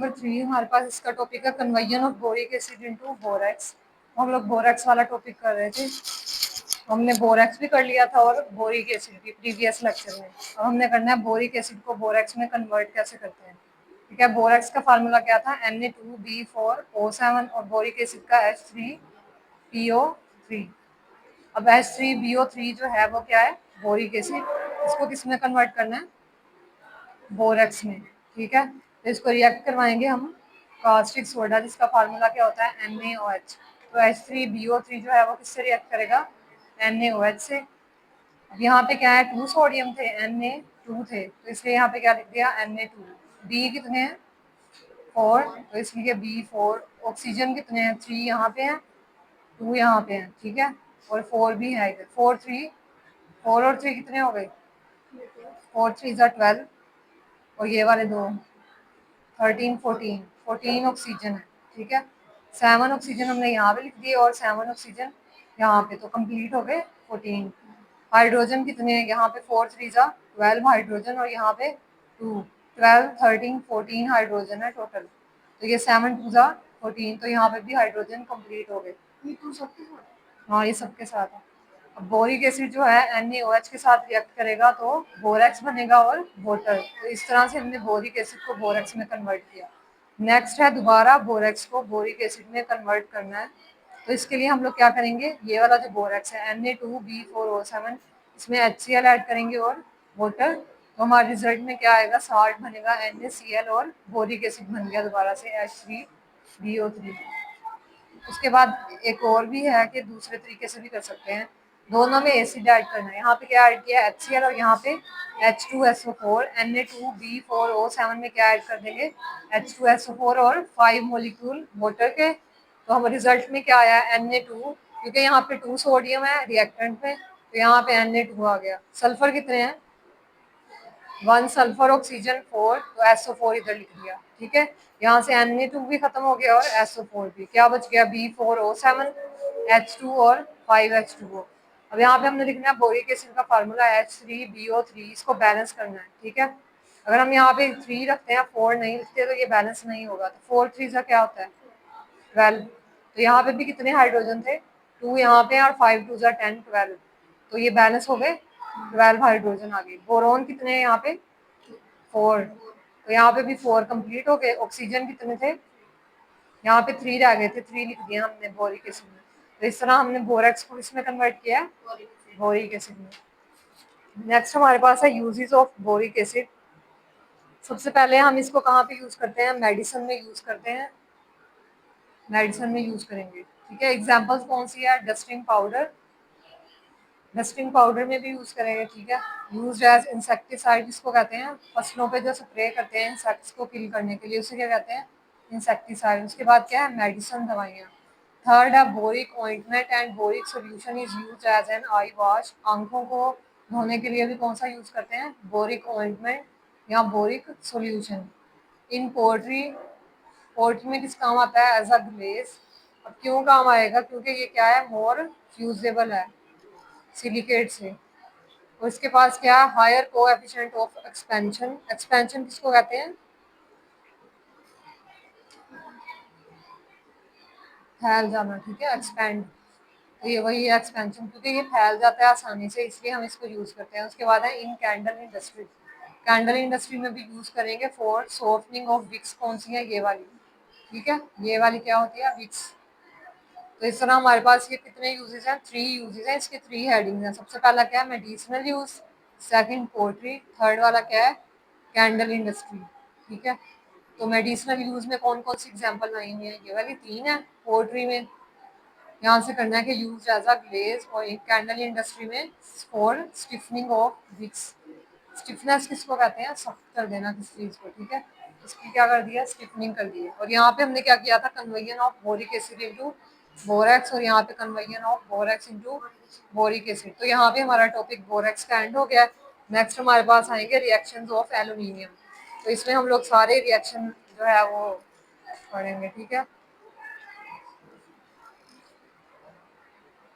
Number 3 हमारे पास इसका topic है conversion of boric acid into borax. हम लोग बोरेक्स वाला टॉपिक कर रहे थे। हमने बोरेक्स भी कर लिया था और बोरिक एसिड भी प्रीवियस लेक्चर में। अब हमने करना है बोरिक एसिड को बोरेक्स में कन्वर्ट कैसे करते हैं। ठीक है, बोरेक्स का फार्मूला क्या था, Na2B4O7 और बोरिक एसिड का H3PO3। अब H3BO3 जो है वो क्या है, बोरिक एसिड। इसको किस में कन्वर्ट करना है, बोरेक्स में। ठीक है, तो इसको रिएक्ट करवाएंगे हम कास्टिक सोडा, जिसका फार्मूला क्या होता है NaOH। तो H3BO3 जो है वो किससे रिएक्ट करेगा, NaOH से। अब यहाँ पे क्या है, 2 सोडियम थे, Na2 थे, तो इसलिए यहाँ पे क्या लिख दिया Na2। B कितने हैं, 4, तो इसलिए B4। ऑक्सीजन कितने हैं, 3 यहाँ पे हैं, 2 यहाँ पे हैं। ठीक है, और 4 भी है इधर, 4 और 3 कितने हो गए, 4 3 12, और ये वाले दो 13 14 ऑक्सीजन है। ठीक है, 7 ऑक्सीजन हमने यहाँ पे लिख दिए और 7 ऑक्सीजन यहाँ पे, तो कंप्लीट हो गए 14। हाइड्रोजन कितने हैं, यहाँ पे 4 3 12 हाइड्रोजन, और यहाँ पे 2, 12 13 14 हाइड्रोजन है टोटल। तो ये 7 2 14, तो यहाँ पे भी हाइड्रोजन कंप्लीट हो गए। हाँ, ये सबके साथ है। अब बोरिक एसिड जो है NaOH के साथ रिएक्ट करेगा तो बोरेक्स बनेगा और वाटर। तो इस तरह से हमने बोरिक एसिड को बोरेक्स में कन्वर्ट किया। नेक्स्ट है दोबारा बोरेक्स को बोरिक एसिड में कन्वर्ट करना है। तो इसके लिए हम लोग क्या करेंगे, ये वाला जो बोरेक्स है Na2B4O7, इसमें HCl ऐड करेंगे और वाटर। तो हमारे रिजल्ट में क्या आएगा, साल्ट बनेगा NaCl, और बोरिक एसिड बन गया दोबारा से H3BO3। उसके बाद एक और भी है कि दूसरे तरीके से भी कर सकते हैं, दोनों में एसिड ऐड करना है। यहाँ पे क्या ऐड किया, HCl, और यहाँ पे H2SO4। Na2B4O7 में क्या ऐड कर देंगे, H2SO4 और 5 मोलिक्यूल वाटर के। तो हम रिजल्ट में क्या आया, Na2, क्योंकि यहाँ पे 2 सोडियम है रिएक्टेंट में, तो यहाँ पे Na2 आ गया। सल्फर कितने हैं, 1 सल्फर, ऑक्सीजन 4, तो SO4 इधर लिख दिया। ठीक है, यहाँ से Na2 भी खत्म हो गया और SO4 भी, क्या बच गया, B4O7, H2 और 5H2O। अब यहाँ पे हमने लिखना है बोरिक एसिड का फार्मूला H3BO3, इसको बैलेंस करना है। ठीक है, अगर हम यहाँ पे 3 रखते हैं 4 नहीं लिखते तो ये बैलेंस नहीं होगा। तो 4 3 क्या होता है, 12। तो यहाँ पे भी कितने हाइड्रोजन थे, 2 यहाँ पे और 5 2 10 12, तो ये बैलेंस हो गए, 12 हाइड्रोजन आ गए। बोरोन कितने हैं यहाँ पे, 4, तो यहाँ पे भी 4 कंप्लीट हो गए। ऑक्सीजन कितने थे, यहाँ पे 3 रह गए थे, 3 लिख दिया हमने बोरिक एसिड में। तो इस तरह हमने बोरेक्स को इसमें कन्वर्ट किया है, बोरिक एसिड में। नेक्स्ट हमारे पास है यूजेस ऑफ बोरिक एसिड। सबसे पहले हम इसको कहाँ पे यूज करते हैं, मेडिसिन में यूज करते हैं, मेडिसिन में यूज करेंगे। ठीक है, एग्जांपल्स कौन सी है, डस्टिंग पाउडर, डस्टिंग पाउडर में भी यूज करेंगे। ठीक है, यूज एज इंसेक्टिसाइड, जिसको कहते हैं फसलों पे जो स्प्रे करते हैं इंसेक्ट्स को किल करने के लिए, उसे क्या कहते हैं, इंसेक्टिसाइड। उसके बाद क्या है, मेडिसिन, दवाइयाँ। थर्ड है boric ointment and boric solution is use as an eye wash. आंखों को धोने के लिए भी कौन सा यूज करते हैं, बोरिक ऑइंटमेंट या बोरिक सोल्यूशन। इन पोल्ट्री, पोल्ट्री में किस काम आता है, एज अ ग्लेज। अब क्यों काम आएगा, क्योंकि ये क्या है, मोर फ्यूजेबल है सिलिकेट से। और इसके पास क्या है, higher coefficient of expansion. Expansion किसको कहते हैं, फैल जाना। ठीक है, एक्सपेंड, तो ये वही है एक्सपेंशन, क्योंकि ये फैल जाता है आसानी से, इसलिए हम इसको यूज करते हैं। उसके बाद है इन कैंडल इंडस्ट्री, कैंडल इंडस्ट्री में भी यूज करेंगे फॉर सॉफ्टनिंग ऑफ विक्स। कौन सी है, ये वाली। ठीक है, ये वाली क्या होती है, विक्स। तो इस तरह हमारे पास ये कितने यूजेस हैं, 3 यूजेस हैं, इसके 3 हेडिंग्स हैं। सबसे पहला क्या है, medicinal use, second poultry, third वाला क्या है, कैंडल इंडस्ट्री। ठीक है, तो मेडिसिनल यूज में कौन कौन सी एग्जांपल आई हुई है, ये वाली 3 है। पोल्ट्री में यहाँ से करना है कि यूज एज अ ग्लेज, और एक कैंडल इंडस्ट्री में for stiffening of wicks. Stiffness किसको कहते हैं, सख्त कर देना किसी चीज को। ठीक है, इसकी क्या कर दिया, स्टिफनिंग कर दी है। और यहाँ पे हमने क्या किया था, conversion of boric acid into borax, और यहाँ पे conversion of borax into boric acid. तो यहाँ पे हमारा टॉपिक बोरेक्स का एंड हो गया। नेक्स्ट हमारे पास आएंगे रिएक्शंस ऑफ एल्यूमिनियम। तो इसमें हम लोग सारे रिएक्शन जो है वो पढ़ेंगे। ठीक है।